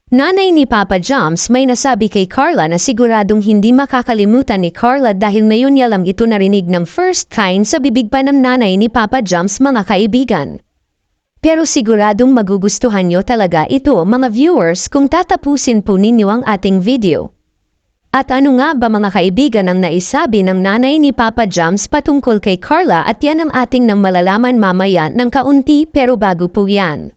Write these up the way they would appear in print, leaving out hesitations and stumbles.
Nanay ni Papa Joms may nasabi kay Carla na siguradong hindi makakalimutan ni Carla dahil ngayon niya lang ito narinig ng first kind sa bibig pa ng nanay ni Papa Joms, mga kaibigan. Pero siguradong magugustuhan nyo talaga ito, mga viewers, kung tatapusin po ninyo ang ating video. At ano nga ba, mga kaibigan, ang naisabi ng nanay ni Papa Joms patungkol kay Carla, at yan ang ating nang malalaman mamaya ng kaunti, pero bago po yan.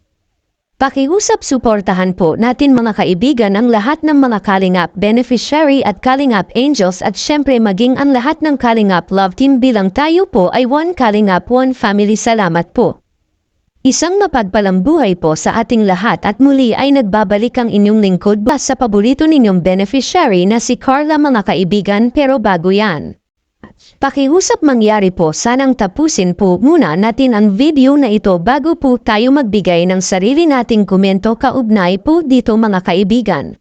Pakiusap suportahan po natin, mga kaibigan, ang lahat ng mga Kalingap beneficiary at Kalingap angels, at syempre maging ang lahat ng Kalingap love team bilang tayo po ay One Kalingap One Family. Salamat po. Isang mapagpalang buhay po sa ating lahat, at muli ay nagbabalik ang inyong lingkod sa paborito ninyong beneficiary na si Carla, mga kaibigan. Pero bago yan, pakiusap mangyari po, sanang tapusin po muna natin ang video na ito bago po tayo magbigay ng sarili nating komento kaugnay po dito, mga kaibigan.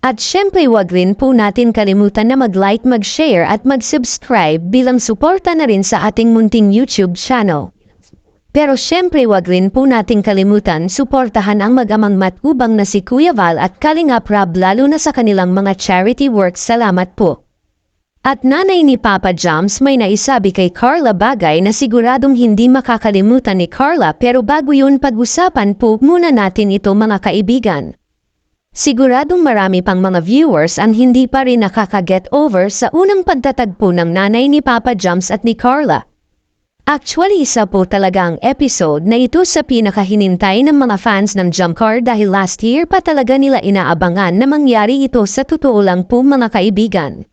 At syempre wag rin po natin kalimutan na mag-like, mag-share at mag-subscribe bilang suporta na rin sa ating munting YouTube channel. Pero syempre wag rin po nating kalimutan suportahan ang mag-amang matubang na si Kuya Val at Kalingap Rob, lalo na sa kanilang mga charity works. Salamat po. At nanay ni Papa Joms may naisabi kay Carla, bagay na siguradong hindi makakalimutan ni Carla, pero bago yun pag-usapan po muna natin ito, mga kaibigan. Siguradong marami pang mga viewers ang hindi pa rin nakaka-get over sa unang pagtatagpo ng nanay ni Papa Joms at ni Carla. Actually, isa po talaga ang episode na ito sa pinakahinintay ng mga fans ng Jumcar dahil last year pa talaga nila inaabangan na mangyari ito. Sa totoo lang po, mga kaibigan,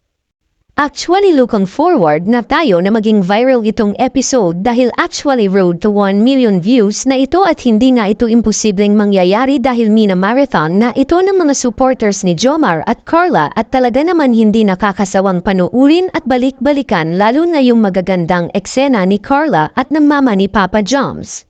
actually looking forward na tayo na maging viral itong episode dahil actually road to 1 million views na ito, at hindi nga ito imposibleng mangyayari dahil mina-marathon na ito ng mga supporters ni Jomar at Carla, at talaga naman hindi nakakasawang panuurin at balik-balikan, lalo na yung magagandang eksena ni Carla at ng mama ni Papa Joms.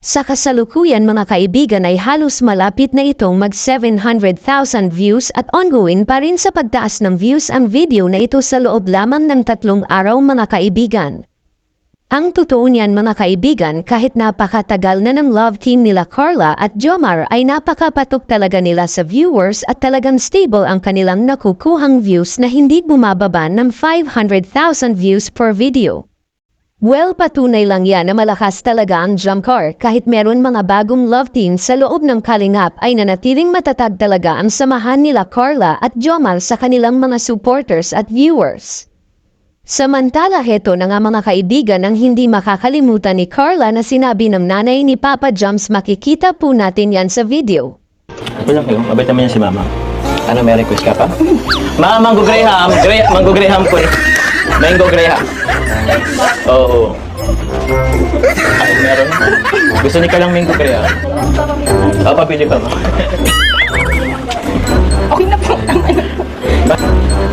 Sa kasalukuyan, mga kaibigan, ay halos malapit na itong mag 700,000 views at ongoing pa rin sa pagtaas ng views ang video na ito sa loob lamang ng 3 araw, mga kaibigan. Ang totoo niyan, mga kaibigan, kahit napakatagal na ng love team nila Carla at Jomar ay napakapatok talaga nila sa viewers, at talagang stable ang kanilang nakukuhang views na hindi bumababa ng 500,000 views per video. Well, patunay lang yan na malakas talaga ang Jumcar. Kahit meron mga bagong love team sa loob ng Kalingap, ay nanatiling matatag talaga ang samahan nila Carla at Jomar sa kanilang mga supporters at viewers. Samantala, heto na nga, mga kaibigan, ang hindi makakalimutan ni Carla na sinabi ng nanay ni Papa Joms. Makikita po natin yan sa video. Wala kayo, mabait naman yan si Mama. Ano, may request ka pa? Mama, Mango Graham! Mango Graham ko eh. Mango Graham. Oo. Ay, meron. Gusto ni ka lang Mango Graham? Oo, papili pa ba? Okay na po ang ano po.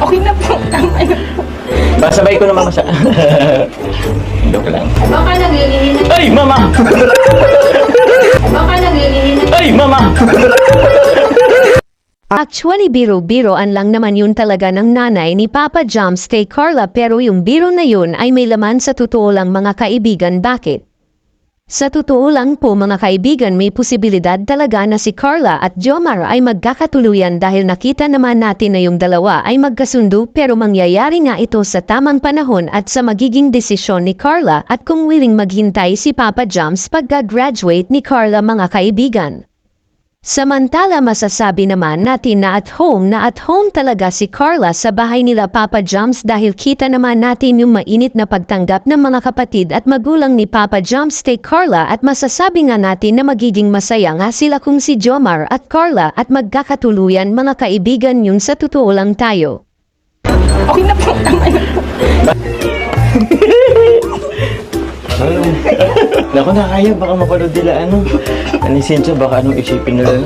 Okay na po ang ano po. Masabay ko naman sa... Joke lang. Baka naglilihin na. Ay, Mama! Baka naglilihin na. Ay, Mama! Actually, biro-biroan lang naman yun talaga ng nanay ni Papa Joms kay Carla, pero yung biro na yun ay may laman sa totoo lang, mga kaibigan. Bakit? Sa totoo lang po, mga kaibigan, may posibilidad talaga na si Carla at Jomar ay magkakatuluyan dahil nakita naman natin na yung dalawa ay magkasundo, pero mangyayari nga ito sa tamang panahon at sa magiging desisyon ni Carla, at kung willing maghintay si Papa Joms pagka-graduate ni Carla, mga kaibigan. Samantala, masasabi naman natin na at home talaga si Carla sa bahay nila Papa Joms dahil kita naman natin yung mainit na pagtanggap ng mga kapatid at magulang ni Papa Joms kay Carla, at masasabi nga natin na magiging masaya nga sila kung si Jomar at Carla at magkakatuluyan, mga kaibigan. Yung sa totoo lang tayo. Okay na po ang ano po. Naku, nakaya, baka mapanood nila ano. Anisin siya, baka anong isipin nila.